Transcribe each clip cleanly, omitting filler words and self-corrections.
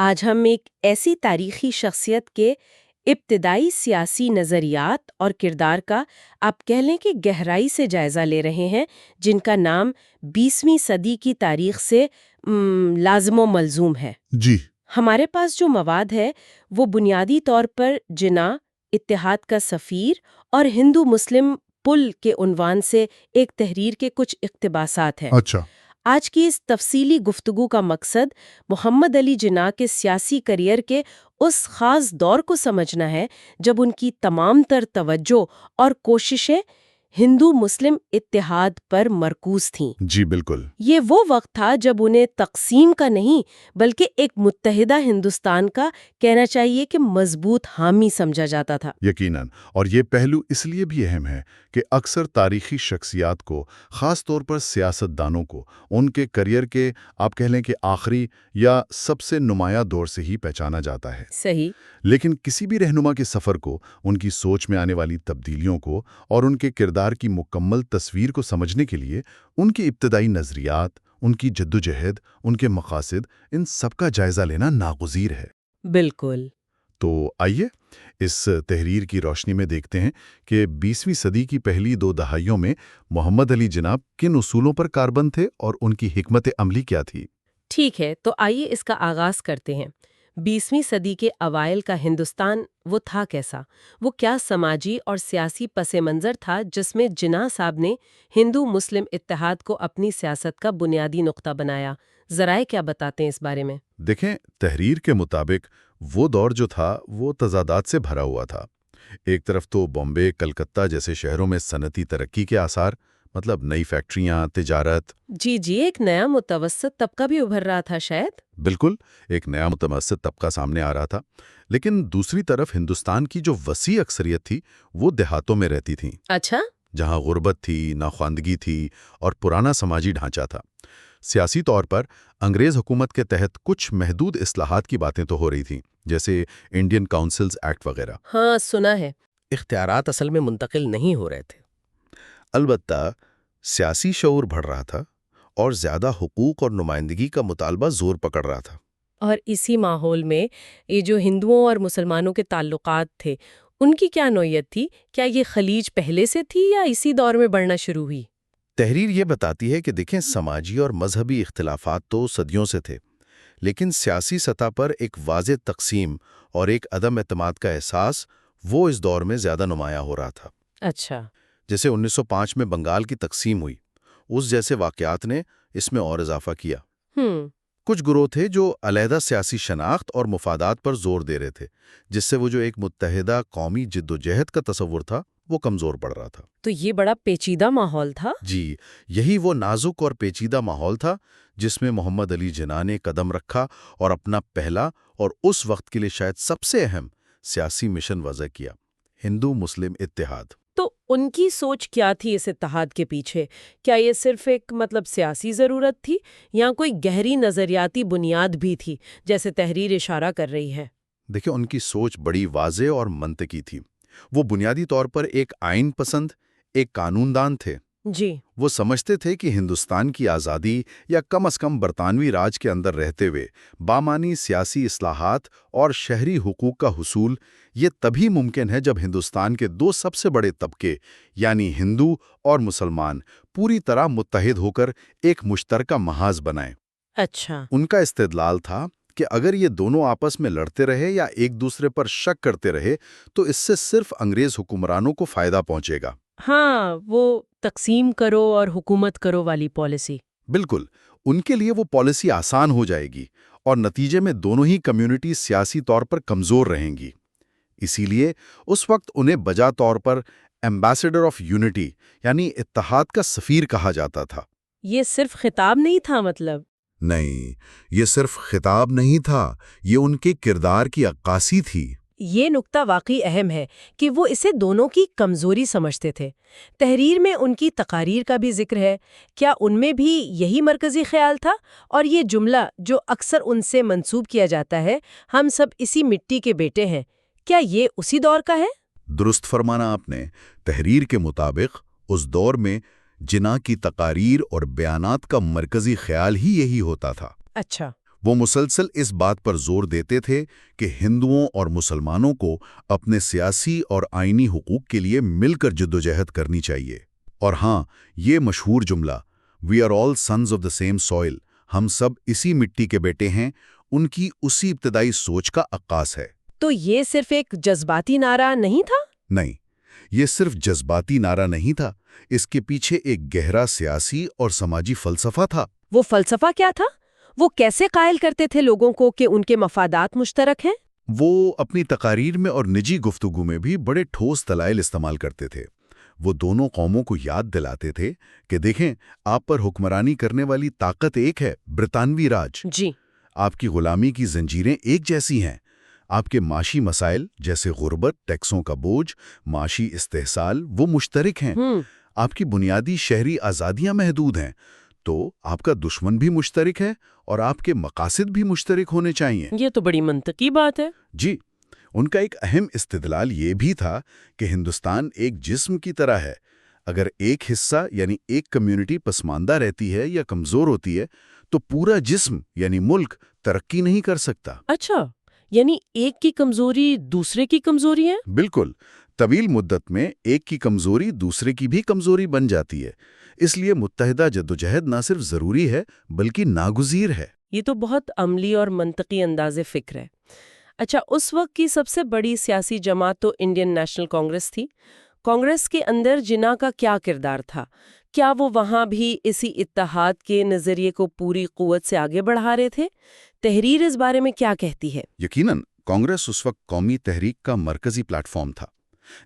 آج ہم ایک ایسی تاریخی شخصیت کے ابتدائی سیاسی نظریات اور کردار کا آپ کہہ لیں کہ گہرائی سے جائزہ لے رہے ہیں، جن کا نام 20ویں صدی کی تاریخ سے لازم و ملزوم ہے۔ جی ہمارے پاس جو مواد ہے وہ بنیادی طور پر جناح، اتحاد کا سفیر اور ہندو مسلم پل کے عنوان سے ایک تحریر کے کچھ اقتباسات ہیں۔ اچھا آج کی اس تفصیلی گفتگو کا مقصد محمد علی جناح کے سیاسی کیریئر کے اس خاص دور کو سمجھنا ہے جب ان کی تمام تر توجہ اور کوششیں ہندو مسلم اتحاد پر مرکوز تھیں۔ جی بالکل یہ وہ وقت تھا جب انہیں تقسیم کا نہیں بلکہ ایک متحدہ ہندوستان کا کہنا چاہیے کہ مضبوط حامی سمجھا جاتا تھا۔ یقیناً، اور یہ پہلو اس لیے بھی اہم ہے کہ اکثر تاریخی شخصیات کو، خاص طور پر سیاست دانوں کو، ان کے کیریئر کے آپ کہہ لیں کہ آخری یا سب سے نمایاں دور سے ہی پہچانا جاتا ہے۔ صحیح۔ لیکن کسی بھی رہنما کے سفر کو، ان کی سوچ میں آنے والی تبدیلیوں کو اور ان کے کردار کی مکمل تصویر کو سمجھنے کے لیے ان کی ابتدائی نظریات، ان کی جدوجہد، ان کے مقاصد، ان سب کا جائزہ لینا ناگزیر ہے۔ بالکل۔ تو آئیے اس تحریر کی روشنی میں دیکھتے ہیں کہ 20ویں صدی کی پہلی 2 دہائیوں میں محمد علی جناح کن اصولوں پر کاربند تھے اور ان کی حکمت عملی کیا تھی۔ ٹھیک ہے، تو آئیے اس کا آغاز کرتے ہیں۔ 20ویں صدی کے اوائل کا ہندوستان وہ تھا کیسا؟ وہ کیا سماجی اور سیاسی پس منظر تھا جس میں جناح صاحب نے ہندو مسلم اتحاد کو اپنی سیاست کا بنیادی نقطہ بنایا؟ ذرائع کیا بتاتے ہیں اس بارے میں؟ دیکھیں، تحریر کے مطابق وہ دور جو تھا وہ تضادات سے بھرا ہوا تھا۔ ایک طرف تو بامبے، کلکتہ جیسے شہروں میں صنعتی ترقی کے آثار، مطلب نئی فیکٹریاں، تجارت۔ جی ایک نیا متوسط طبقہ بھی ابھر رہا تھا شاید۔ بالکل، ایک نیا متوسط طبقہ سامنے آ رہا تھا، لیکن دوسری طرف ہندوستان کی جو وسیع اکثریت تھی وہ دیہاتوں میں رہتی تھی، اچھا۔ جہاں غربت تھی، ناخواندگی تھی اور پرانا سماجی ڈھانچہ تھا۔ سیاسی طور پر انگریز حکومت کے تحت کچھ محدود اصلاحات کی باتیں تو ہو رہی تھیں، جیسے انڈین کاؤنسلز ایکٹ وغیرہ۔ ہاں سنا ہے۔ اختیارات اصل میں منتقل نہیں ہو رہے تھے۔ البتہ سیاسی شعور بڑھ رہا تھا اور زیادہ حقوق اور نمائندگی کا مطالبہ زور پکڑ رہا تھا۔ اور اسی ماحول میں یہ جو ہندوؤں اور مسلمانوں کے تعلقات تھے، ان کی کیا نوعیت تھی؟ کیا یہ خلیج پہلے سے تھی یا اسی دور میں بڑھنا شروع ہوئی؟ تحریر یہ بتاتی ہے کہ دیکھیں، سماجی اور مذہبی اختلافات تو صدیوں سے تھے، لیکن سیاسی سطح پر ایک واضح تقسیم اور ایک عدم اعتماد کا احساس وہ اس دور میں زیادہ نمایاں ہو رہا تھا۔ اچھا۔ جیسے 1905 میں بنگال کی تقسیم ہوئی، اس جیسے واقعات نے اس میں اور اضافہ کیا۔ کچھ گروہ تھے جو علیحدہ سیاسی شناخت اور مفادات پر زور دے رہے تھے، جس سے وہ جو ایک متحدہ قومی جدوجہد کا تصور تھا وہ کمزور پڑ رہا تھا۔ تو یہ بڑا پیچیدہ ماحول تھا۔ جی، یہی وہ نازک اور پیچیدہ ماحول تھا جس میں محمد علی جناح نے قدم رکھا اور اپنا پہلا اور اس وقت کے لیے شاید سب سے اہم سیاسی مشن وضع کیا: ہندو مسلم اتحاد۔ تو ان کی سوچ کیا تھی اس اتحاد کے پیچھے؟ کیا یہ صرف ایک سیاسی ضرورت تھی یا کوئی گہری نظریاتی بنیاد بھی تھی، جیسے تحریر اشارہ کر رہی ہے؟ دیکھیں، ان کی سوچ بڑی واضح اور منطقی تھی۔ وہ بنیادی طور پر ایک آئین پسند، ایک قانون دان تھے۔ جی۔ وہ سمجھتے تھے کہ ہندوستان کی آزادی یا کم از کم برطانوی راج کے اندر رہتے ہوئے بامعنی سیاسی اصلاحات اور شہری حقوق کا حصول یہ تبھی ممکن ہے جب ہندوستان کے 2 سب سے بڑے طبقے یعنی ہندو اور مسلمان پوری طرح متحد ہو کر ایک مشترکہ محاذ بنائیں۔ اچھا۔ ان کا استدلال تھا کہ اگر یہ دونوں آپس میں لڑتے رہے یا ایک دوسرے پر شک کرتے رہے تو اس سے صرف انگریز حکمرانوں کو فائدہ پہنچے گا۔ ہاں، وہ تقسیم کرو اور حکومت کرو والی پالیسی۔ بالکل، ان کے لیے وہ پالیسی آسان ہو جائے گی اور نتیجے میں دونوں ہی کمیونٹی سیاسی طور پر کمزور رہیں گی۔ اسی لیے اس وقت انہیں بجا طور پر ایمبیسڈر آف یونٹی یعنی اتحاد کا سفیر کہا جاتا تھا۔ یہ صرف خطاب نہیں تھا مطلب؟ نہیں، یہ صرف خطاب نہیں تھا، یہ ان کے کردار کی عکاسی تھی۔ یہ نکتہ واقعی اہم ہے کہ وہ اسے دونوں کی کمزوری سمجھتے تھے۔ تحریر میں ان کی تقاریر کا بھی ذکر ہے۔ کیا ان میں بھی یہی مرکزی خیال تھا؟ اور یہ جملہ جو اکثر ان سے منسوب کیا جاتا ہے، ہم سب اسی مٹی کے بیٹے ہیں، کیا یہ اسی دور کا ہے؟ درست فرمانا آپ نے۔ تحریر کے مطابق اس دور میں جناح کی تقاریر اور بیانات کا مرکزی خیال ہی یہی ہوتا تھا۔ اچھا۔ وہ مسلسل اس بات پر زور دیتے تھے کہ ہندوؤں اور مسلمانوں کو اپنے سیاسی اور آئینی حقوق کے لیے مل کر جدوجہد کرنی چاہیے۔ اور ہاں، یہ مشہور جملہ "we are all sons of the same soil" ہم سب اسی مٹی کے بیٹے ہیں، ان کی اسی ابتدائی سوچ کا عکاس ہے۔ تو یہ صرف ایک جذباتی نعرہ نہیں تھا؟ نہیں، یہ صرف جذباتی نعرہ نہیں تھا، اس کے پیچھے ایک گہرا سیاسی اور سماجی فلسفہ تھا۔ وہ فلسفہ کیا تھا؟ وہ کیسے قائل کرتے تھے لوگوں کو کہ ان کے مفادات مشترک ہیں؟ وہ اپنی تقاریر میں اور نجی گفتگو میں بھی بڑے ٹھوس دلائل استعمال کرتے تھے۔ وہ دونوں قوموں کو یاد دلاتے تھے کہ دیکھیں، آپ پر حکمرانی کرنے والی طاقت ایک ہے، برطانوی راج۔ جی۔ آپ کی غلامی کی زنجیریں ایک جیسی ہیں۔ آپ کے معاشی مسائل جیسے غربت، ٹیکسوں کا بوجھ، معاشی استحصال وہ مشترک ہیں۔ آپ کی بنیادی شہری آزادیاں محدود ہیں، تو آپ کا دشمن بھی مشترک ہے اور آپ کے مقاصد بھی مشترک ہونے چاہیے۔ یہ تو بڑی منطقی بات ہے۔ جی، ان کا ایک اہم استدلال یہ بھی تھا کہ ہندوستان ایک جسم کی طرح ہے۔ اگر ایک حصہ یعنی ایک کمیونٹی پسماندہ رہتی ہے یا کمزور ہوتی ہے تو پورا جسم یعنی ملک ترقی نہیں کر سکتا۔ اچھا، یعنی ایک کی کمزوری دوسرے کی کمزوری ہے؟ بالکل، طویل مدت میں ایک کی کمزوری دوسرے کی بھی کمزوری بن جاتی ہے۔ اس لیے متحدہ جدوجہد نہ صرف ضروری ہے بلکہ ناگزیر ہے۔ یہ تو بہت عملی اور منطقی انداز فکر ہے۔ اچھا، اس وقت کی سب سے بڑی سیاسی جماعت تو انڈین نیشنل کانگریس تھی۔ کانگریس کے اندر جناح کا کیا کردار تھا؟ کیا وہ وہاں بھی اسی اتحاد کے نظریے کو پوری قوت سے آگے بڑھا رہے تھے؟ تحریر اس بارے میں کیا کہتی ہے؟ یقیناً کانگریس اس وقت قومی تحریک کا مرکزی پلیٹ فارم تھا۔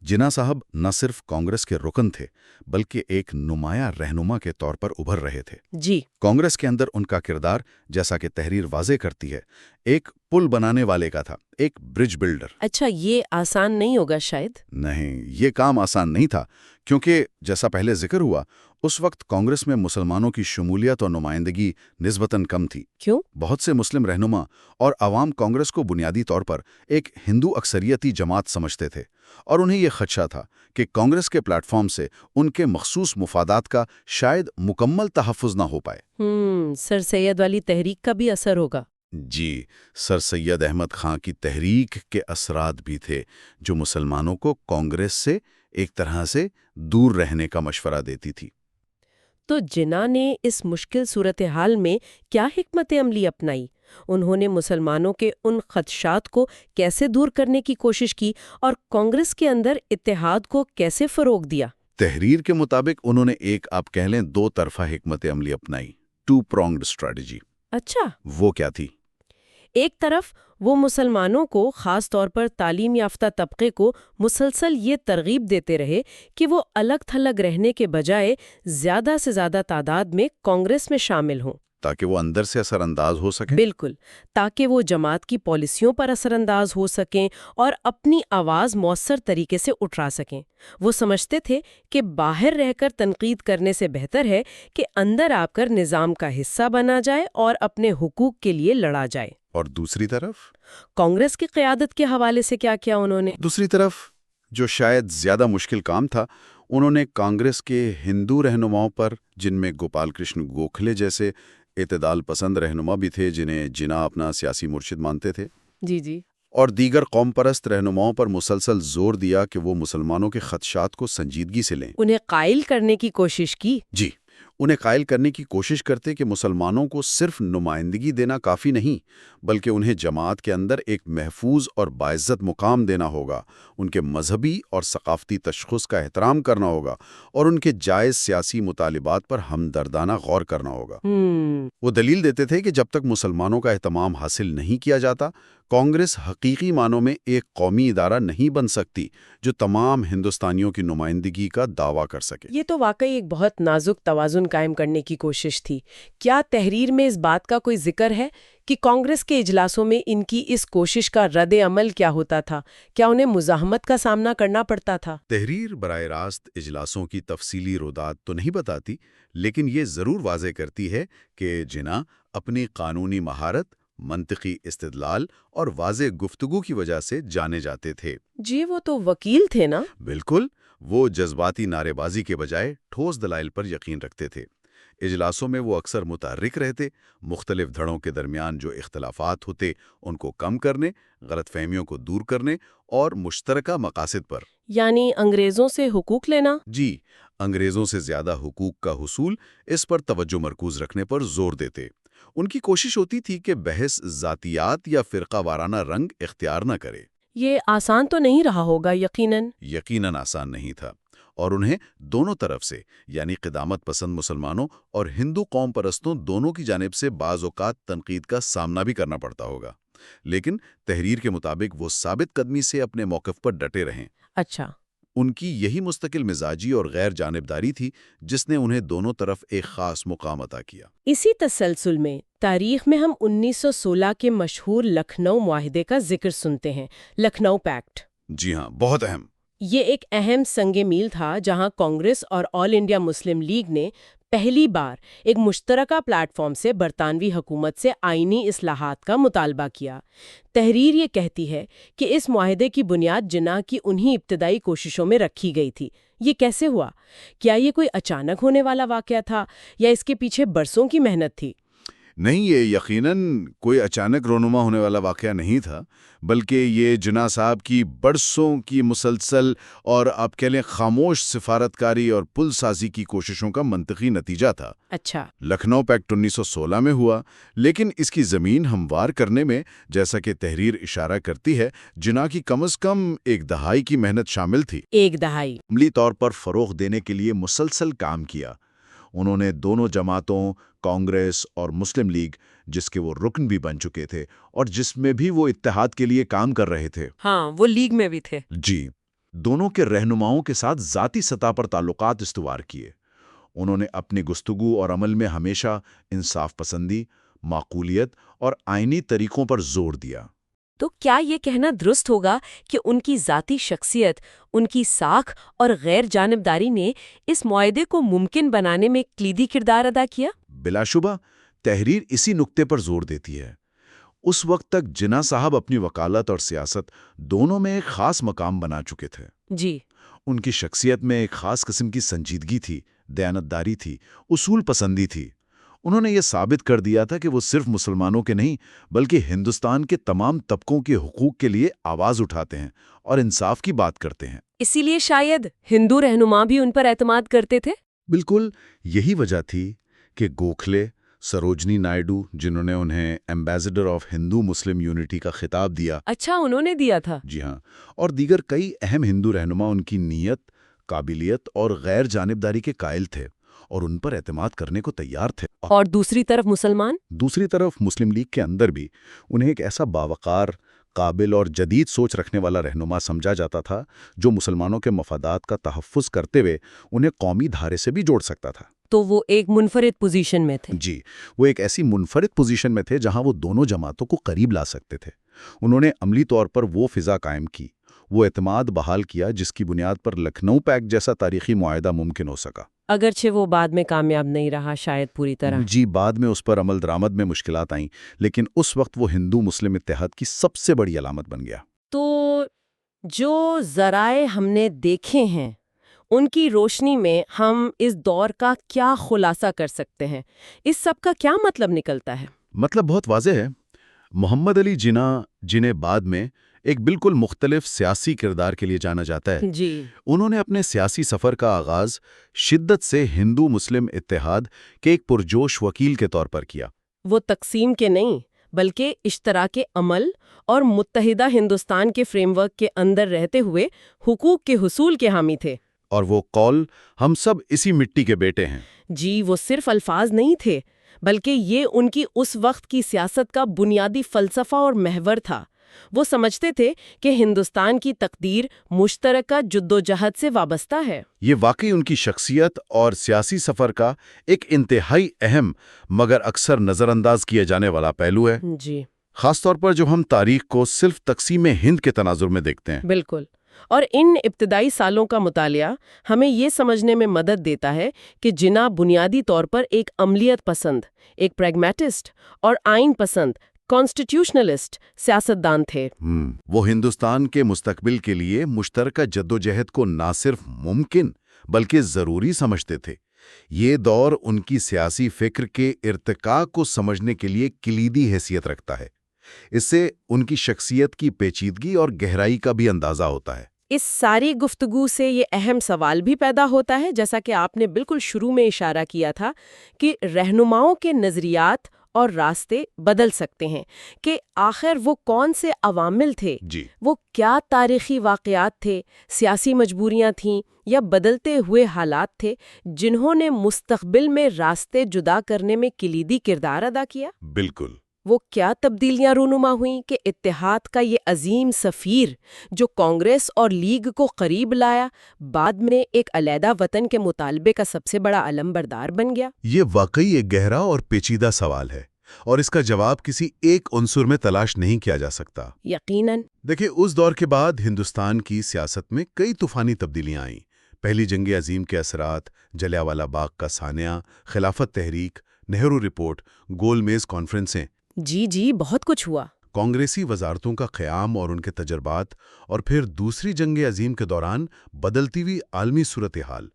جناح صاحب نہ صرف کانگریس کے رکن تھے بلکہ ایک نمایاں رہنما کے طور پر ابھر رہے تھے۔ جی۔ کانگریس کے اندر ان کا کردار، جیسا کہ تحریر واضح کرتی ہے، ایک پل بنانے والے کا تھا، ایک برج بلڈر۔ اچھا، یہ آسان نہیں ہوگا شاید؟ نہیں، یہ کام آسان نہیں تھا، کیونکہ جیسا پہلے ذکر ہوا، اس وقت کانگریس میں مسلمانوں کی شمولیت اور نمائندگی نسبتاً کم تھی۔ کیوں؟ بہت سے مسلم رہنما اور عوام کانگریس کو بنیادی طور پر ایک ہندو اکثریتی جماعت سمجھتے تھے، اور انہیں یہ خدشہ تھا کہ کانگریس کے پلیٹ فارم سے ان کے مخصوص مفادات کا شاید مکمل تحفظ نہ ہو پائے۔ سر سید والی تحریک کا بھی اثر ہوگا۔ جی، سر سید احمد خان کی تحریک کے اثرات بھی تھے، جو مسلمانوں کو کانگریس سے ایک طرح سے دور رہنے کا مشورہ دیتی تھی۔ تو جناح نے اس مشکل صورتحال میں کیا حکمت عملی اپنائی؟ انہوں نے مسلمانوں کے ان خدشات کو کیسے دور کرنے کی کوشش کی اور کانگریس کے اندر اتحاد کو کیسے فروغ دیا؟ تحریر کے مطابق انہوں نے ایک، آپ کہہ لیں، دو طرفہ حکمت عملی اپنائی، ٹو پرونگڈ اسٹریٹجی۔ اچھا، وہ کیا تھی؟ ایک طرف وہ مسلمانوں کو، خاص طور پر تعلیم یافتہ طبقے کو مسلسل یہ ترغیب دیتے رہے کہ وہ الگ تھلگ رہنے کے بجائے زیادہ سے زیادہ تعداد میں کانگریس میں شامل ہوں، تاکہ وہ اندر سے اثر انداز ہو سکیں۔ بالکل، تاکہ وہ جماعت کی پالیسیوں پر اثر انداز ہو سکیں اور اپنی آواز مؤثر طریقے سے اٹھا سکیں۔ وہ سمجھتے تھے کہ باہر رہ کر تنقید کرنے سے بہتر ہے کہ اندر آ کر نظام کا حصہ بنا جائے اور اپنے حقوق کے لیے لڑا جائے۔ اور دوسری طرف کانگریس کی قیادت کے حوالے سے کیا کیا انہوں نے؟ دوسری طرف جو شاید زیادہ مشکل کام تھا، انہوں نے کانگریس کے ہندو رہنماؤں پر، جن میں گوپال کرشن گوکھلے جیسے اعتدال پسند رہنما بھی تھے جنہیں جناح اپنا سیاسی مرشد مانتے تھے، جی، اور دیگر قوم پرست رہنماؤں پر مسلسل زور دیا کہ وہ مسلمانوں کے خدشات کو سنجیدگی سے لیں۔ انہیں قائل کرنے کی کوشش کی۔ جی، انہیں قائل کرنے کی کوشش کرتے کہ مسلمانوں کو صرف نمائندگی دینا کافی نہیں، بلکہ انہیں جماعت کے اندر ایک محفوظ اور باعزت مقام دینا ہوگا، ان کے مذہبی اور ثقافتی تشخص کا احترام کرنا ہوگا اور ان کے جائز سیاسی مطالبات پر ہمدردانہ غور کرنا ہوگا۔ وہ دلیل دیتے تھے کہ جب تک مسلمانوں کا اہتمام حاصل نہیں کیا جاتا، کانگریس حقیقی معنوں میں ایک قومی ادارہ نہیں بن سکتی جو تمام ہندوستانیوں کی نمائندگی کا دعویٰ کر سکے۔ یہ تو واقعی ایک بہت نازک توازن قائم کرنے کی کوشش تھی۔ کیا تحریر میں اس بات کا کوئی ذکر ہے کہ کانگریس کے اجلاسوں میں ان کی اس کوشش کا رد عمل کیا ہوتا تھا؟ کیا انہیں مزاحمت کا سامنا کرنا پڑتا تھا؟ تحریر براہ راست اجلاسوں کی تفصیلی رودات تو نہیں بتاتی، لیکن یہ ضرور واضح کرتی ہے کہ جناح اپنی قانونی مہارت، منطقی استدلال اور واضح گفتگو کی وجہ سے جانے جاتے تھے۔ جی، وہ تو وکیل تھے نا؟ بالکل، وہ جذباتی نعرے بازی کے بجائے ٹھوس دلائل پر یقین رکھتے تھے۔ اجلاسوں میں وہ اکثر متحرک رہتے، مختلف دھڑوں کے درمیان جو اختلافات ہوتے ان کو کم کرنے، غلط فہمیوں کو دور کرنے اور مشترکہ مقاصد پر یعنی انگریزوں سے حقوق لینا؟ جی انگریزوں سے زیادہ حقوق کا حصول، اس پر توجہ مرکوز رکھنے پر زور دیتے۔ ان کی کوشش ہوتی تھی کہ بحث ذاتیات یا فرقہ وارانہ رنگ اختیار نہ کرے۔ یہ آسان تو نہیں رہا ہوگا یقیناً۔ یقیناً آسان نہیں تھا، اور انہیں دونوں طرف سے یعنی قدامت پسند مسلمانوں اور ہندو قوم پرستوں دونوں کی جانب سے بعض اوقات تنقید کا سامنا بھی کرنا پڑتا ہوگا، لیکن تحریر کے مطابق وہ ثابت قدمی سے اپنے موقف پر ڈٹے رہیں۔ اچھا۔ ان کی یہی مستقل مزاجی اور غیر جانبداری تھی جس نے انہیں دونوں طرف ایک خاص مقام عطا کیا۔ اسی تسلسل میں تاریخ میں ہم 1916 کے مشہور لکھنؤ معاہدے کا ذکر سنتے ہیں، لکھنؤ پیکٹ۔ جی ہاں، بہت اہم۔ یہ ایک اہم سنگ میل تھا جہاں کانگریس اور آل انڈیا مسلم لیگ نے پہلی بار ایک مشترکہ پلیٹ فارم سے برطانوی حکومت سے آئینی اصلاحات کا مطالبہ کیا۔ تحریر یہ کہتی ہے کہ اس معاہدے کی بنیاد جناح کی انہی ابتدائی کوششوں میں رکھی گئی تھی۔ یہ کیسے ہوا؟ کیا یہ کوئی اچانک ہونے والا واقعہ تھا یا اس کے پیچھے برسوں کی محنت تھی؟ نہیں، یہ یقیناً کوئی اچانک رونما ہونے والا واقعہ نہیں تھا، بلکہ یہ جناح صاحب کی برسوں کی مسلسل اور آپ کہہ لیں خاموش سفارتکاری اور پل سازی کی کوششوں کا منطقی نتیجہ تھا۔ اچھا۔ لکھنؤ پیکٹ 1916 میں ہوا، لیکن اس کی زمین ہموار کرنے میں، جیسا کہ تحریر اشارہ کرتی ہے، جناح کی کم از کم ایک دہائی کی محنت شامل تھی۔ ایک دہائی؟ عملی طور پر فروغ دینے کے لیے مسلسل کام کیا۔ انہوں نے دونوں جماعتوں، کانگریس اور مسلم لیگ، جس کے وہ رکن بھی بن چکے تھے اور جس میں بھی وہ اتحاد کے لیے کام کر رہے تھے، ہاں وہ لیگ میں بھی تھے، جی، دونوں کے رہنماؤں کے ساتھ ذاتی سطح پر تعلقات استوار کیے۔ انہوں نے اپنی گفتگو اور عمل میں ہمیشہ انصاف پسندی، معقولیت اور آئینی طریقوں پر زور دیا۔ تو کیا یہ کہنا درست ہوگا کہ ان کی ذاتی شخصیت، ان کی ساکھ اور غیر جانبداری نے اس معاہدے کو ممکن بنانے میں کلیدی کردار ادا کیا؟ بلا شبہ تحریر اسی نقطے پر زور دیتی ہے۔ اس وقت تک جناح صاحب اپنی وکالت اور سیاست دونوں میں ایک خاص مقام بنا چکے تھے۔ جی۔ ان کی شخصیت میں ایک خاص قسم کی سنجیدگی تھی، دیانتداری تھی، اصول پسندی تھی۔ انہوں نے یہ ثابت کر دیا تھا کہ وہ صرف مسلمانوں کے نہیں بلکہ ہندوستان کے تمام طبقوں کے حقوق کے لیے آواز اٹھاتے ہیں اور انصاف کی بات کرتے ہیں۔ اسی لیے شاید ہندو رہنما بھی ان پر اعتماد کرتے تھے؟ بالکل یہی وجہ تھی کہ گوکھلے، سروجنی نائیڈو، جنہوں نے انہیں ambassador of Hindu Muslim unity کا خطاب دیا، اچھا انہوں نے دیا تھا؟ جی ہاں، اور دیگر کئی اہم ہندو رہنما ان کی نیت، قابلیت اور غیر جانبداری کے قائل تھے اور ان پر اعتماد کرنے کو تیار تھے۔ اور دوسری طرف مسلمان؟ دوسری طرف مسلم لیگ کے اندر بھی انہیں ایک ایسا باوقار، قابل اور جدید سوچ رکھنے والا رہنما سمجھا جاتا تھا جو مسلمانوں کے مفادات کا تحفظ کرتے ہوئے انہیں قومی دھارے سے بھی جوڑ سکتا تھا۔ تو وہ ایک منفرد پوزیشن میں تھے؟ جی، وہ ایک ایسی منفرد پوزیشن میں تھے جہاں وہ دونوں جماعتوں کو قریب لا سکتے تھے۔ انہوں نے عملی طور پر وہ فضا قائم کی، وہ اعتماد بحال کیا جس کی بنیاد پر لکھنؤ پیکٹ جیسا تاریخی معاہدہ ممکن ہو سکا۔ اگرچہ وہ بعد میں کامیاب نہیں رہا شاید پوری طرح۔ جی، بعد میں اس پر عمل درآمد میں مشکلات آئیں، لیکن اس وقت وہ ہندو مسلم اتحاد کی سب سے بڑی علامت بن گیا۔ تو جو ذرائع ہم نے دیکھے ہیں ان کی روشنی میں ہم اس دور کا کیا خلاصہ کر سکتے ہیں؟ اس سب کا کیا مطلب نکلتا ہے؟ مطلب بہت واضح ہے۔ محمد علی جناح، جنہیں بعد میں ایک بالکل مختلف سیاسی کردار کے لیے جانا جاتا ہے، جی، انہوں نے اپنے سیاسی سفر کا آغاز شدت سے ہندو مسلم اتحاد کے ایک پرجوش وکیل کے طور پر کیا۔ وہ تقسیم کے نہیں بلکہ اشتراک عمل اور متحدہ ہندوستان کے فریم ورک کے اندر رہتے ہوئے حقوق کے حصول کے حامی تھے۔ اور وہ قول ہم سب اسی مٹی کے بیٹے ہیں۔ جی، وہ صرف الفاظ نہیں تھے بلکہ یہ ان کی اس وقت کی سیاست کا بنیادی فلسفہ اور محور تھا۔ وہ سمجھتے تھے کہ ہندوستان کی تقدیر مشترکہ جدوجہد سے وابستہ ہے۔ یہ واقعی ان کی شخصیت اور سیاسی سفر کا ایک انتہائی اہم مگر اکثر نظر انداز کیے جانے والا پہلو ہے، جی، خاص طور پر جو ہم تاریخ کو صرف تقسیم ہند کے تناظر میں دیکھتے ہیں۔ بالکل۔ اور ان ابتدائی سالوں کا مطالعہ ہمیں یہ سمجھنے میں مدد دیتا ہے کہ جناح بنیادی طور پر ایک عملیت پسند، ایک پریگمیٹسٹ اور آئین پسند کانسٹیٹیوشنلسٹ سیاستدان تھے۔ وہ ہندوستان کے مستقبل کے لیے مشترکہ جدوجہد کو نہ صرف ممکن بلکہ ضروری سمجھتے تھے، یہ دور ان کی سیاسی فکر کے ارتقاء کو سمجھنے کے لیے کلیدی حیثیت رکھتا ہے۔ اس سے ان کی شخصیت کی پیچیدگی اور گہرائی کا بھی اندازہ ہوتا ہے۔ اس ساری گفتگو سے یہ اہم سوال بھی پیدا ہوتا ہے، جیسا کہ آپ نے بالکل شروع میں اشارہ کیا تھا، کہ رہنماؤں کے نظریات اور راستے بدل سکتے ہیں، کہ آخر وہ کون سے عوامل تھے، جی، وہ کیا تاریخی واقعات تھے، سیاسی مجبوریاں تھیں یا بدلتے ہوئے حالات تھے جنہوں نے مستقبل میں راستے جدا کرنے میں کلیدی کردار ادا کیا۔ بالکل۔ وہ کیا تبدیلیاں رونما ہوئیں کہ اتحاد کا یہ عظیم سفیر جو کانگریس اور لیگ کو قریب لایا، بعد میں ایک علیحدہ وطن کے مطالبے کا سب سے بڑا علمبردار بن گیا؟ یہ واقعی ایک گہرا اور پیچیدہ سوال ہے، اور اس کا جواب کسی ایک عنصر میں تلاش نہیں کیا جا سکتا۔ یقیناً۔ دیکھیں، اس دور کے بعد ہندوستان کی سیاست میں کئی طوفانی تبدیلیاں آئیں۔ پہلی جنگ عظیم کے اثرات، جلیانوالہ باغ کا سانحہ، خلافت تحریک، نہرو رپورٹ، گول میز کانفرنسیں، جی بہت کچھ ہوا۔ کانگریسی وزارتوں کا قیام اور ان کے تجربات، اور پھر دوسری جنگ عظیم کے دوران بدلتی ہوئی عالمی صورتحال،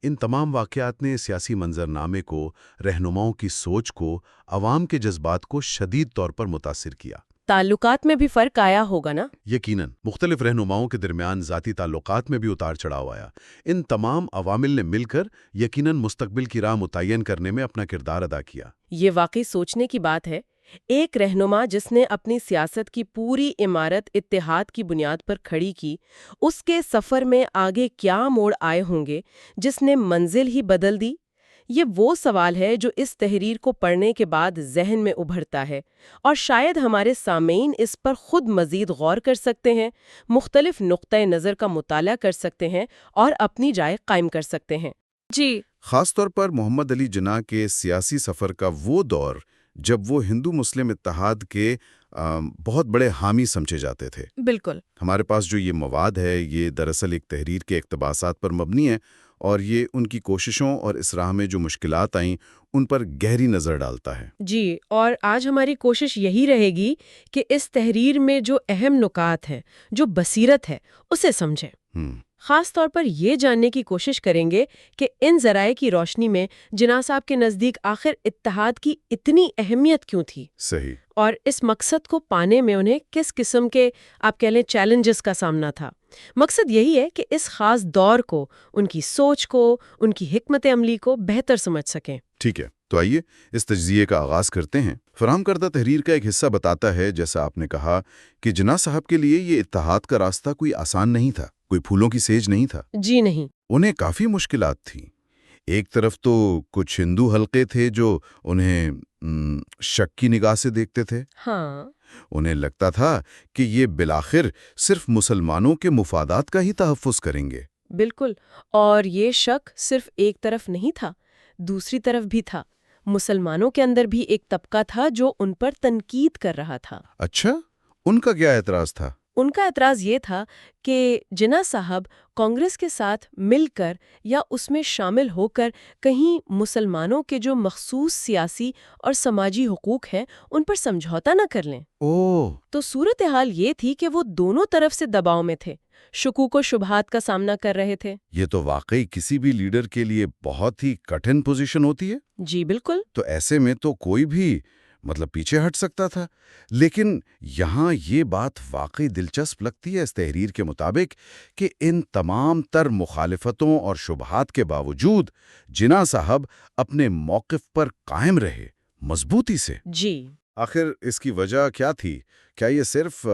ان تمام واقعات نے سیاسی منظرنامے کو، رہنماؤں کی سوچ کو، عوام کے جذبات کو شدید طور پر متاثر کیا۔ تعلقات میں بھی فرق آیا ہوگا نا؟ یقیناً، مختلف رہنماؤں کے درمیان ذاتی تعلقات میں بھی اتار چڑھاؤ آیا۔ ان تمام عوامل نے مل کر یقیناً مستقبل کی راہ متعین کرنے میں اپنا کردار ادا کیا۔ یہ واقعی سوچنے کی بات ہے، ایک رہنما جس نے اپنی سیاست کی پوری عمارت اتحاد کی بنیاد پر کھڑی کی، اس کے سفر میں آگے کیا موڑ آئے ہوں گے جس نے منزل ہی بدل دی؟ یہ وہ سوال ہے جو اس تحریر کو پڑھنے کے بعد ذہن میں ابھرتا ہے، اور شاید ہمارے سامعین اس پر خود مزید غور کر سکتے ہیں، مختلف نقطۂ نظر کا مطالعہ کر سکتے ہیں اور اپنی رائے قائم کر سکتے ہیں۔ جی، خاص طور پر محمد علی جناح کے سیاسی سفر کا وہ دور جب وہ ہندو مسلم اتحاد کے بہت بڑے حامی سمجھے جاتے تھے۔ بالکل۔ ہمارے پاس جو یہ مواد ہے، یہ دراصل ایک تحریر کے اقتباسات پر مبنی ہے، اور یہ ان کی کوششوں اور اس راہ میں جو مشکلات آئیں ان پر گہری نظر ڈالتا ہے۔ جی، اور آج ہماری کوشش یہی رہے گی کہ اس تحریر میں جو اہم نکات ہیں، جو بصیرت ہے، اسے سمجھیں۔ خاص طور پر یہ جاننے کی کوشش کریں گے کہ ان ذرائع کی روشنی میں جناح صاحب کے نزدیک آخر اتحاد کی اتنی اہمیت کیوں تھی؟ صحیح۔ اور اس مقصد کو پانے میں انہیں کس قسم کے، آپ کہہ لیں، چیلنجز کا سامنا تھا۔ مقصد یہی ہے کہ اس خاص دور کو، ان کی سوچ کو، ان کی حکمت عملی کو بہتر سمجھ سکیں۔ ٹھیک ہے، تو آئیے اس تجزیے کا آغاز کرتے ہیں۔ فراہم کردہ تحریر کا ایک حصہ بتاتا ہے، جیسا آپ نے کہا، کہ جناح صاحب کے لیے یہ اتحاد کا راستہ کوئی آسان نہیں تھا، کوئی پھولوں کی سیج نہیں تھا۔ جی نہیں۔ انہیں کافی مشکلات تھیں۔ ایک طرف تو کچھ ہندو حلقے تھے جو انہیں شک کی نگاہ سے دیکھتے تھے۔ ہاں، انہیں لگتا تھا کہ یہ بالآخر صرف مسلمانوں کے مفادات کا ہی تحفظ کریں گے۔ بالکل، اور یہ شک صرف ایک طرف نہیں تھا، دوسری طرف بھی تھا۔ مسلمانوں کے اندر بھی ایک طبقہ تھا جو ان پر تنقید کر رہا تھا۔ اچھا، ان کا کیا اعتراض تھا؟ ان کا اعتراض یہ تھا کہ جناح صاحب کانگریس کے ساتھ مل کر یا اس میں شامل ہو کر کہیں مسلمانوں کے جو مخصوص سیاسی اور سماجی حقوق ہیں ان پر سمجھوتا نہ کر لیں۔ تو صورتحال یہ تھی کہ وہ دونوں طرف سے دباؤ میں تھے، شکوک و شبہات کا سامنا کر رہے تھے۔ یہ تو واقعی کسی بھی لیڈر کے لیے بہت ہی کٹھن پوزیشن ہوتی ہے۔ جی بالکل۔ تو ایسے میں تو کوئی بھی پیچھے ہٹ سکتا تھا، لیکن یہاں یہ بات واقعی دلچسپ لگتی ہے اس تحریر کے مطابق کہ ان تمام تر مخالفتوں اور شبہات کے باوجود جناح صاحب اپنے موقف پر قائم رہے، مضبوطی سے۔ جی، آخر اس کی وجہ کیا تھی؟ کیا یہ صرف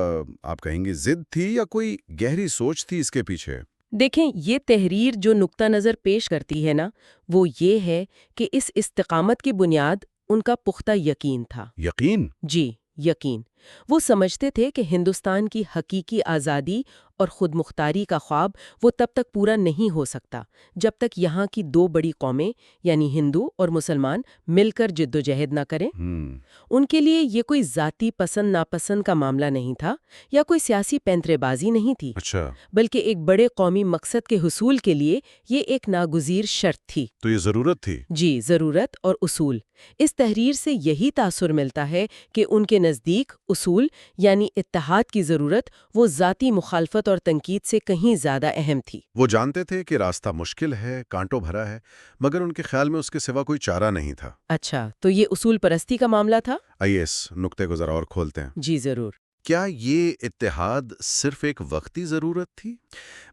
آپ کہیں گے ضد تھی یا کوئی گہری سوچ تھی اس کے پیچھے؟ دیکھیں، یہ تحریر جو نقطہ نظر پیش کرتی ہے نا، وہ یہ ہے کہ اس استقامت کی بنیاد ان کا پختہ یقین تھا۔ یقین؟ جی، یقین۔ وہ سمجھتے تھے کہ ہندوستان کی حقیقی آزادی اور خود مختاری کا خواب وہ تب تک پورا نہیں ہو سکتا جب تک یہاں کی دو بڑی قومیں یعنی ہندو اور مسلمان مل کر جدوجہد نہ کریں۔ ان کے لیے یہ کوئی ذاتی پسند ناپسند کا معاملہ نہیں تھا یا کوئی سیاسی پینترے بازی نہیں تھی، اچھا، بلکہ ایک بڑے قومی مقصد کے حصول کے لیے یہ ایک ناگزیر شرط تھی۔ تو یہ ضرورت تھی؟ جی، ضرورت اور اصول۔ اس تحریر سے یہی تاثر ملتا ہے کہ ان کے نزدیک اصول یعنی اتحاد کی ضرورت وہ ذاتی مخالفت اور تنقید سے کہیں زیادہ اہم تھی۔ وہ جانتے تھے کہ راستہ مشکل ہے، کانٹوں بھرا ہے، مگر ان کے خیال میں اس کے سوا کوئی چارہ نہیں تھا۔ اچھا، تو یہ اصول پرستی کا معاملہ تھا؟ آئیے اس نقطے کو ذرا اور کھولتے ہیں۔ جی ضرور۔ کیا یہ اتحاد صرف ایک وقتی ضرورت تھی؟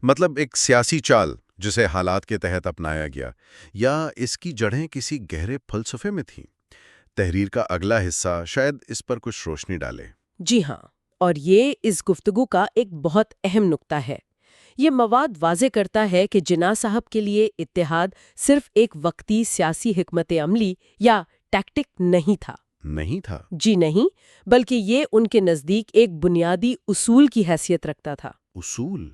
مطلب ایک سیاسی چال جسے حالات کے تحت اپنایا گیا، یا اس کی جڑیں کسی گہرے فلسفے میں تھیں؟ تحریر کا اگلا حصہ شاید اس پر کچھ روشنی ڈالے۔ جی ہاں، اور یہ اس گفتگو کا ایک بہت اہم نقطہ ہے۔ یہ مواد واضح کرتا ہے کہ جناح صاحب کے لیے اتحاد صرف ایک وقتی سیاسی حکمت عملی یا ٹیکٹک نہیں تھا۔ نہیں تھا؟ جی نہیں، بلکہ یہ ان کے نزدیک ایک بنیادی اصول کی حیثیت رکھتا تھا۔ اصول؟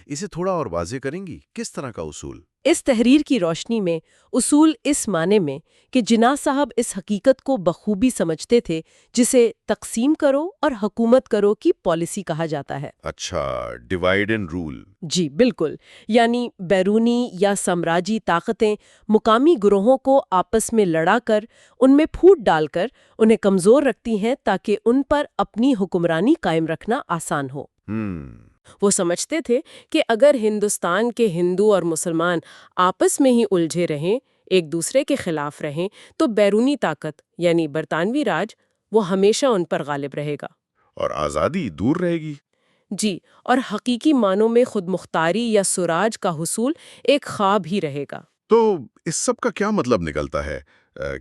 اسے تھوڑا اور واضح کریں گی؟ کس طرح کا اصول؟ اس تحریر کی روشنی میں اصول اس معنی میں کہ جناح صاحب اس حقیقت کو بخوبی سمجھتے تھے جسے تقسیم کرو اور حکومت کرو کی پالیسی کہا جاتا ہے۔ اچھا، ڈیوائیڈ اینڈ رول۔ جی بالکل، یعنی بیرونی یا سامراجی طاقتیں مقامی گروہوں کو آپس میں لڑا کر، ان میں پھوٹ ڈال کر انہیں کمزور رکھتی ہیں تاکہ ان پر اپنی حکمرانی قائم رکھنا آسان ہو۔ وہ سمجھتے تھے کہ اگر ہندوستان کے ہندو اور مسلمان آپس میں ہی الجھے رہیں، ایک دوسرے کے خلاف رہیں، تو بیرونی طاقت یعنی برطانوی راج وہ ہمیشہ ان پر غالب رہے گا اور آزادی دور رہے گی۔ جی، اور حقیقی معنوں میں خود مختاری یا سراج کا حصول ایک خواب ہی رہے گا۔ تو اس سب کا کیا مطلب نکلتا ہے؟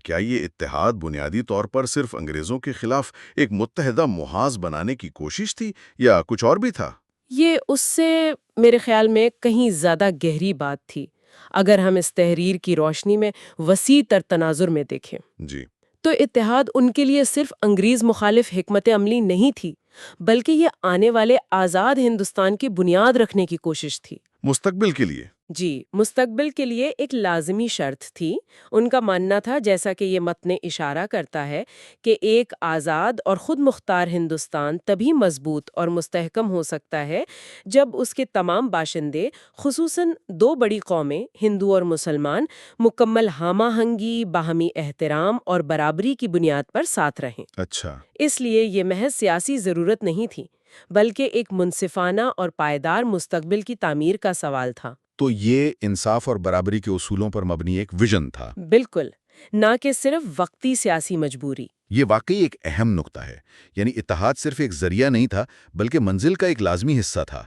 کیا یہ اتحاد بنیادی طور پر صرف انگریزوں کے خلاف ایک متحدہ محاذ بنانے کی کوشش تھی، یا کچھ اور بھی تھا؟ یہ اس سے میرے خیال میں کہیں زیادہ گہری بات تھی، اگر ہم اس تحریر کی روشنی میں وسیع تر تناظر میں دیکھیں۔ جی۔ تو اتحاد ان کے لیے صرف انگریز مخالف حکمت عملی نہیں تھی، بلکہ یہ آنے والے آزاد ہندوستان کی بنیاد رکھنے کی کوشش تھی۔ مستقبل کے لیے؟ جی، مستقبل کے لیے ایک لازمی شرط تھی۔ ان کا ماننا تھا، جیسا کہ یہ متن اشارہ کرتا ہے، کہ ایک آزاد اور خود مختار ہندوستان تبھی مضبوط اور مستحکم ہو سکتا ہے جب اس کے تمام باشندے، خصوصاً دو بڑی قومیں ہندو اور مسلمان، مکمل ہم آہنگی، باہمی احترام اور برابری کی بنیاد پر ساتھ رہیں۔ اچھا۔ اس لیے یہ محض سیاسی ضرورت نہیں تھی، بلکہ ایک منصفانہ اور پائیدار مستقبل کی تعمیر کا سوال تھا۔ تو یہ انصاف اور برابری کے اصولوں پر مبنی ایک ویژن تھا؟ بالکل، نہ کہ صرف وقتی سیاسی مجبوری۔ یہ واقعی ایک اہم نقطہ ہے، یعنی اتحاد صرف ایک ذریعہ نہیں تھا بلکہ منزل کا ایک لازمی حصہ تھا۔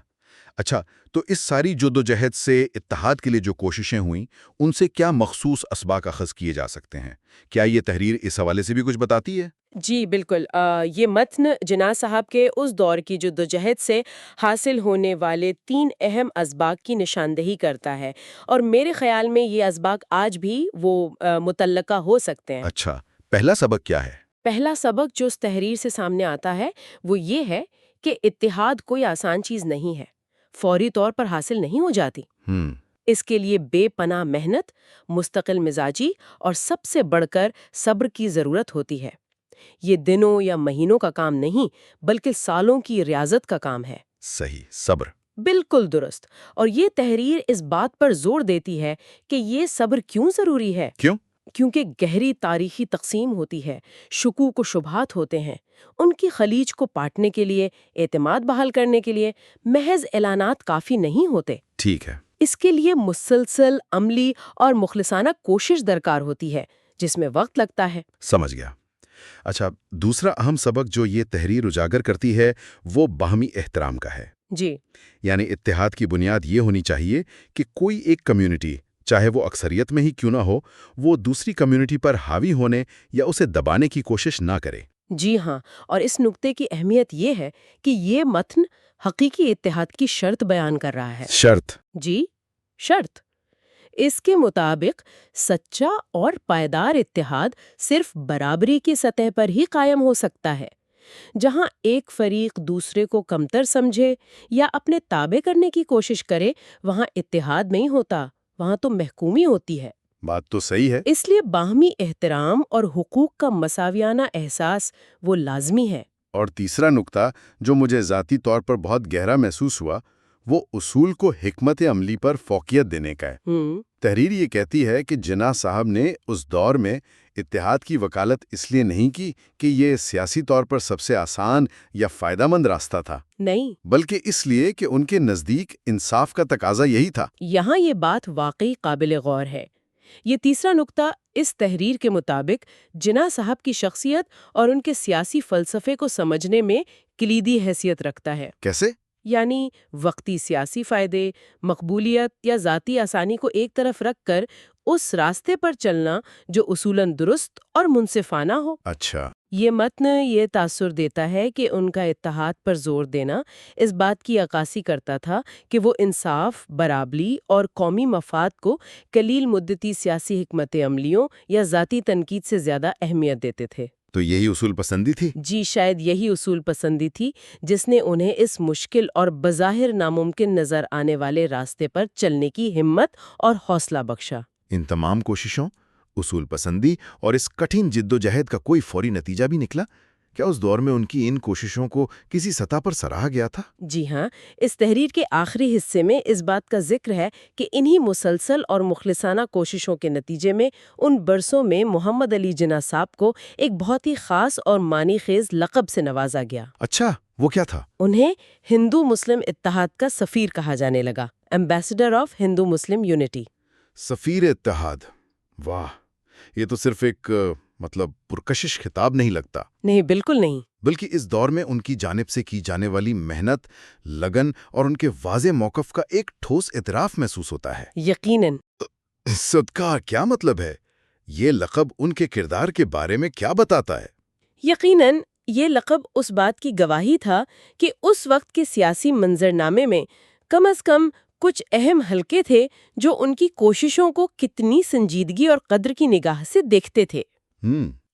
اچھا، تو اس ساری جدوجہد سے اتحاد کے لیے جو کوششیں ہوئیں، ان سے کیا مخصوص اسباق اخذ کیے جا سکتے ہیں؟ کیا یہ تحریر اس حوالے سے بھی کچھ بتاتی ہے؟ جی بالکل، یہ متن جناح صاحب کے اس دور کی جدوجہد سے حاصل ہونے والے 3 اہم اسباق کی نشاندہی کرتا ہے، اور میرے خیال میں یہ اسباق آج بھی وہ متعلقہ ہو سکتے ہیں۔ اچھا، پہلا سبق کیا ہے؟ پہلا سبق جو اس تحریر سے سامنے آتا ہے وہ یہ ہے کہ اتحاد کوئی آسان چیز نہیں ہے، فوری طور پر حاصل نہیں ہو جاتی۔ اس کے لیے بے پناہ محنت، مستقل مزاجی اور سب سے بڑھ کر صبر کی ضرورت ہوتی ہے۔ یہ دنوں یا مہینوں کا کام نہیں، بلکہ سالوں کی ریاضت کا کام ہے۔ صحیح، صبر۔ بالکل درست، اور یہ تحریر اس بات پر زور دیتی ہے کہ یہ صبر کیوں ضروری ہے۔ کیوں؟ کیونکہ گہری تاریخی تقسیم ہوتی ہے، شکوک و شبہات ہوتے ہیں۔ ان کی خلیج کو پاٹنے کے لیے، اعتماد بحال کرنے کے لیے محض اعلانات کافی نہیں ہوتے۔ ٹھیک ہے۔ اس کے لیے مسلسل عملی اور مخلصانہ کوشش درکار ہوتی ہے، جس میں وقت لگتا ہے۔ سمجھ گیا۔ اچھا، دوسرا اہم سبق جو یہ تحریر اجاگر کرتی ہے وہ باہمی احترام کا ہے۔ جی، یعنی اتحاد کی بنیاد یہ ہونی چاہیے کہ کوئی ایک کمیونٹی، چاہے وہ اکثریت میں ہی کیوں نہ ہو، وہ دوسری کمیونٹی پر حاوی ہونے یا اسے دبانے کی کوشش نہ کرے۔ جی ہاں، اور اس نقطے کی اہمیت یہ ہے کہ یہ متن حقیقی اتحاد کی شرط بیان کر رہا ہے۔ شرط؟ جی، شرط۔ اس کے مطابق سچا اور پائیدار اتحاد صرف برابری کی سطح پر ہی قائم ہو سکتا ہے۔ جہاں ایک فریق دوسرے کو کمتر سمجھے یا اپنے تابع کرنے کی کوشش کرے، وہاں اتحاد نہیں ہوتا، وہاں تو محکومی ہوتی ہے۔ بات تو صحیح ہے۔ اس لیے باہمی احترام اور حقوق کا مساویانہ احساس وہ لازمی ہے۔ اور تیسرا نقطہ جو مجھے ذاتی طور پر بہت گہرا محسوس ہوا وہ اصول کو حکمت عملی پر فوقیت دینے کا ہے۔ تحریر یہ کہتی ہے کہ جناح صاحب نے اس دور میں اتحاد کی وکالت اس لیے نہیں کی کہ یہ سیاسی طور پر سب سے آسان یا فائدہ مند راستہ تھا، نہیں، بلکہ اس لیے کہ ان کے نزدیک انصاف کا تقاضا یہی تھا۔ یہاں یہ بات واقعی قابل غور ہے۔ یہ تیسرا نقطہ اس تحریر کے مطابق جناح صاحب کی شخصیت اور ان کے سیاسی فلسفے کو سمجھنے میں کلیدی حیثیت رکھتا ہے۔ کیسے؟ یعنی وقتی سیاسی فائدے، مقبولیت یا ذاتی آسانی کو ایک طرف رکھ کر اس راستے پر چلنا جو اصولاً درست اور منصفانہ ہو۔ اچھا، یہ متن یہ تاثر دیتا ہے کہ ان کا اتحاد پر زور دینا اس بات کی عکاسی کرتا تھا کہ وہ انصاف، برابری اور قومی مفاد کو قلیل مدتی سیاسی حکمت عملیوں یا ذاتی تنقید سے زیادہ اہمیت دیتے تھے۔ تو یہی اصول پسندی تھی؟ جی، شاید یہی اصول پسندی تھی جس نے انہیں اس مشکل اور بظاہر ناممکن نظر آنے والے راستے پر چلنے کی ہمت اور حوصلہ بخشا۔ ان تمام کوششوں، اصول پسندی اور اس کٹھن جدوجہد کا کوئی فوری نتیجہ بھی نکلا؟ کیا اس دور میں ان کی ان کوششوں کو کسی سطح پر سراہا گیا تھا؟ جی ہاں، اس تحریر کے آخری حصے میں اس بات کا ذکر ہے کہ انہی مسلسل اور مخلصانہ کوششوں کے نتیجے میں ان برسوں میں محمد علی جناح صاحب کو ایک بہت ہی خاص اور معنی خیز لقب سے نوازا گیا۔ اچھا، وہ کیا تھا؟ انہیں ہندو مسلم اتحاد کا سفیر کہا جانے لگا، ambassador of Hindu Muslim unity. سفیر اتحاد، واہ، یہ تو صرف ایک پرکشش خطاب نہیں لگتا، نہیں، بالکل نہیں۔ بلکہ اس دور میں ان کی جانب سے کی جانے والی محنت، لگن اور ان کے واضح موقف کا ایک ٹھوس اعتراف محسوس ہوتا ہے۔ یقیناً۔ صدقہ، کیا مطلب ہے؟ یہ لقب ان کے کردار کے بارے میں کیا بتاتا ہے؟ یقیناً یہ لقب اس بات کی گواہی تھا کہ اس وقت کے سیاسی منظرنامے میں کم از کم کچھ اہم حلقے تھے جو ان کی کوششوں کو کتنی سنجیدگی اور قدر کی نگاہ سے دیکھتے تھے۔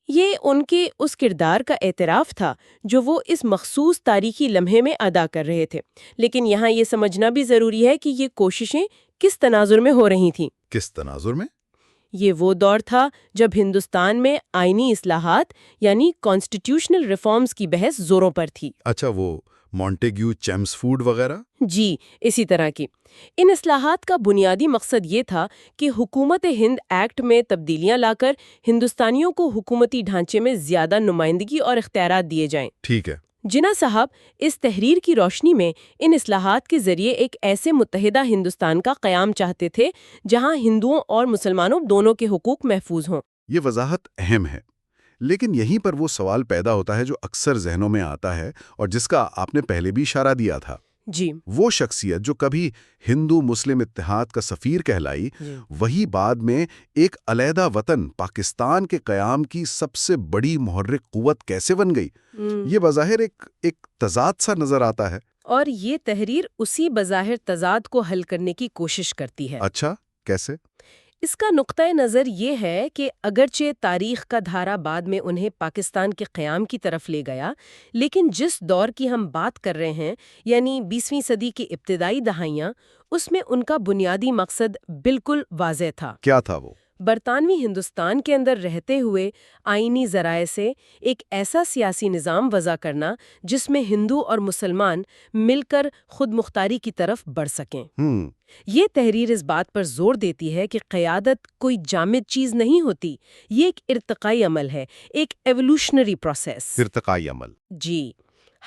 یہ ان کے اس کردار کا اعتراف تھا جو وہ اس مخصوص تاریخی لمحے میں ادا کر رہے تھے، لیکن یہاں یہ سمجھنا بھی ضروری ہے کہ یہ کوششیں کس تناظر میں ہو رہی تھیں۔ کس تناظر میں؟ یہ وہ دور تھا جب ہندوستان میں آئینی اصلاحات یعنی کانسٹیٹیوشنل ریفارمز کی بحث زوروں پر تھی۔ اچھا، وہ مونٹیگیو چیمسفورڈ وغیرہ؟ جی، اسی طرح کی۔ ان اصلاحات کا بنیادی مقصد یہ تھا کہ حکومت ہند ایکٹ میں تبدیلیاں لا کر ہندوستانیوں کو حکومتی ڈھانچے میں زیادہ نمائندگی اور اختیارات دیے جائیں۔ ٹھیک ہے۔ جناح صاحب اس تحریر کی روشنی میں ان اصلاحات کے ذریعے ایک ایسے متحدہ ہندوستان کا قیام چاہتے تھے جہاں ہندوؤں اور مسلمانوں دونوں کے حقوق محفوظ ہوں۔ یہ وضاحت اہم ہے، لیکن یہیں پر وہ سوال پیدا ہوتا ہے جو اکثر ذہنوں میں آتا ہے اور جس کا آپ نے پہلے بھی اشارہ دیا تھا۔ جی، وہ شخصیت جو کبھی ہندو مسلم اتحاد کا سفیر کہلائی، وہی بعد میں ایک علیحدہ وطن پاکستان کے قیام کی سب سے بڑی محرک قوت کیسے بن گئی؟ یہ بظاہر ایک تضاد سا نظر آتا ہے۔ اور یہ تحریر اسی بظاہر تضاد کو حل کرنے کی کوشش کرتی ہے۔ اچھا، کیسے؟ اس کا نقطۂ نظر یہ ہے کہ اگرچہ تاریخ کا دھارا بعد میں انہیں پاکستان کے قیام کی طرف لے گیا، لیکن جس دور کی ہم بات کر رہے ہیں یعنی 20ویں صدی کی ابتدائی دہائیاں، اس میں ان کا بنیادی مقصد بالکل واضح تھا۔ کیا تھا وہ؟ برطانوی ہندوستان کے اندر رہتے ہوئے آئینی ذرائع سے ایک ایسا سیاسی نظام وضع کرنا جس میں ہندو اور مسلمان مل کر خود مختاری کی طرف بڑھ سکیں۔ یہ تحریر اس بات پر زور دیتی ہے کہ قیادت کوئی جامد چیز نہیں ہوتی، یہ ایک ارتقائی عمل ہے، ایک ایوولوشنری پروسیس۔ ارتقائی عمل؟ جی،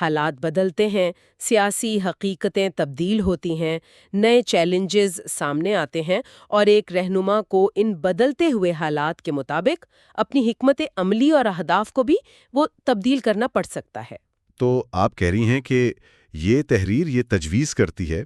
حالات بدلتے ہیں، سیاسی حقیقتیں تبدیل ہوتی ہیں، نئے چیلنجز سامنے آتے ہیں اور ایک رہنما کو ان بدلتے ہوئے حالات کے مطابق اپنی حکمت عملی اور اہداف کو بھی وہ تبدیل کرنا پڑ سکتا ہے۔ تو آپ کہہ رہی ہیں کہ یہ تحریر یہ تجویز کرتی ہے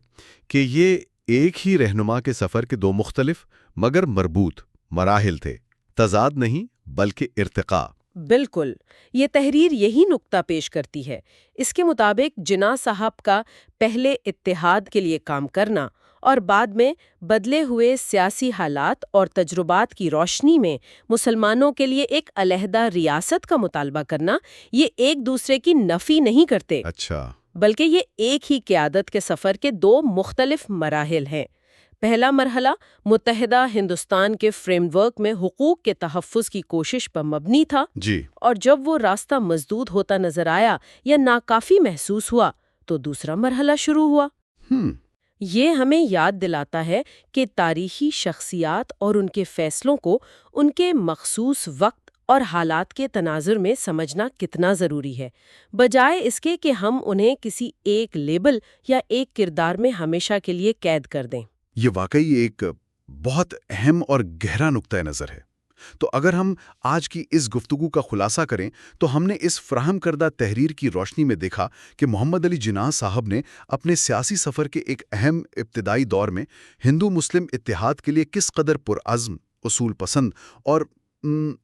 کہ یہ ایک ہی رہنما کے سفر کے دو مختلف مگر مربوط مراحل تھے، تضاد نہیں بلکہ ارتقاء۔ بالکل، یہ تحریر یہی نقطہ پیش کرتی ہے۔ اس کے مطابق جناح صاحب کا پہلے اتحاد کے لیے کام کرنا اور بعد میں بدلے ہوئے سیاسی حالات اور تجربات کی روشنی میں مسلمانوں کے لیے ایک علیحدہ ریاست کا مطالبہ کرنا، یہ ایک دوسرے کی نفی نہیں کرتے۔ اچھا، بلکہ یہ ایک ہی قیادت کے سفر کے دو مختلف مراحل ہیں۔ پہلا مرحلہ متحدہ ہندوستان کے فریم ورک میں حقوق کے تحفظ کی کوشش پر مبنی تھا، جی، اور جب وہ راستہ مسدود ہوتا نظر آیا یا ناکافی محسوس ہوا تو دوسرا مرحلہ شروع ہوا۔ یہ ہمیں یاد دلاتا ہے کہ تاریخی شخصیات اور ان کے فیصلوں کو ان کے مخصوص وقت اور حالات کے تناظر میں سمجھنا کتنا ضروری ہے، بجائے اس کے کہ ہم انہیں کسی ایک لیبل یا ایک کردار میں ہمیشہ کے لیے قید کر دیں۔ یہ واقعی ایک بہت اہم اور گہرا نقطۂ نظر ہے۔ تو اگر ہم آج کی اس گفتگو کا خلاصہ کریں تو ہم نے اس فراہم کردہ تحریر کی روشنی میں دیکھا کہ محمد علی جناح صاحب نے اپنے سیاسی سفر کے ایک اہم ابتدائی دور میں ہندو مسلم اتحاد کے لیے کس قدر پرعزم، اصول پسند اور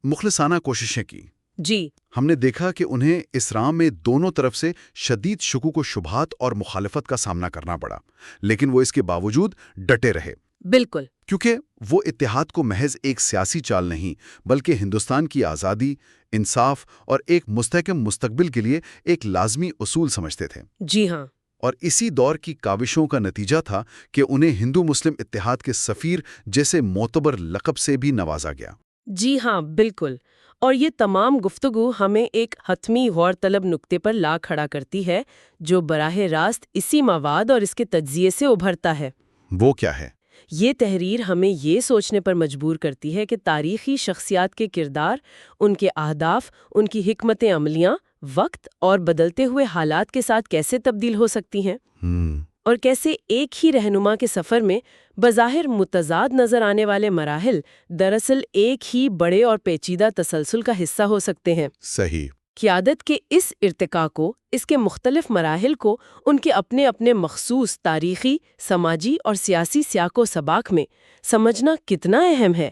مخلصانہ کوششیں کی۔ جی، ہم نے دیکھا کہ انہیں اسلام میں دونوں طرف سے شدید شکوک و شبہات اور مخالفت کا سامنا کرنا پڑا، لیکن وہ اس کے باوجود ڈٹے رہے، بالکل۔ کیونکہ وہ اتحاد کو محض ایک سیاسی چال نہیں بلکہ ہندوستان کی آزادی، انصاف اور ایک مستحکم مستقبل کے لیے ایک لازمی اصول سمجھتے تھے۔ جی ہاں، اور اسی دور کی کاوشوں کا نتیجہ تھا کہ انہیں ہندو مسلم اتحاد کے سفیر جیسے معتبر لقب سے بھی نوازا گیا۔ جی ہاں، بالکل۔ اور یہ تمام گفتگو ہمیں ایک حتمی غور طلب نقطے پر لا کھڑا کرتی ہے جو براہ راست اسی مواد اور اس کے تجزیے سے ابھرتا ہے۔ وہ کیا ہے؟ یہ تحریر ہمیں یہ سوچنے پر مجبور کرتی ہے کہ تاریخی شخصیات کے کردار، ان کے اہداف، ان کی حکمت عملیاں وقت اور بدلتے ہوئے حالات کے ساتھ کیسے تبدیل ہو سکتی ہیں، اور کیسے ایک ہی رہنما کے سفر میں بظاہر متضاد نظر آنے والے مراحل دراصل ایک ہی بڑے اور پیچیدہ تسلسل کا حصہ ہو سکتے ہیں۔ صحیح۔ قیادت کے اس ارتقاء کو، اس کے مختلف مراحل کو ان کے اپنے اپنے مخصوص تاریخی، سماجی اور سیاسی سیاق و سباق میں سمجھنا کتنا اہم ہے۔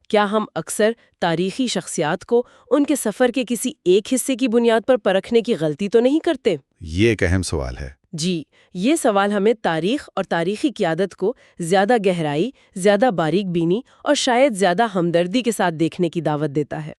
کیا ہم اکثر تاریخی شخصیات کو ان کے سفر کے کسی ایک حصے کی بنیاد پر پرکھنے کی غلطی تو نہیں کرتے؟ یہ ایک اہم سوال ہے۔ جی، یہ سوال ہمیں تاریخ اور تاریخی قیادت کو زیادہ گہرائی، زیادہ باریک بینی اور شاید زیادہ ہمدردی کے ساتھ دیکھنے کی دعوت دیتا ہے۔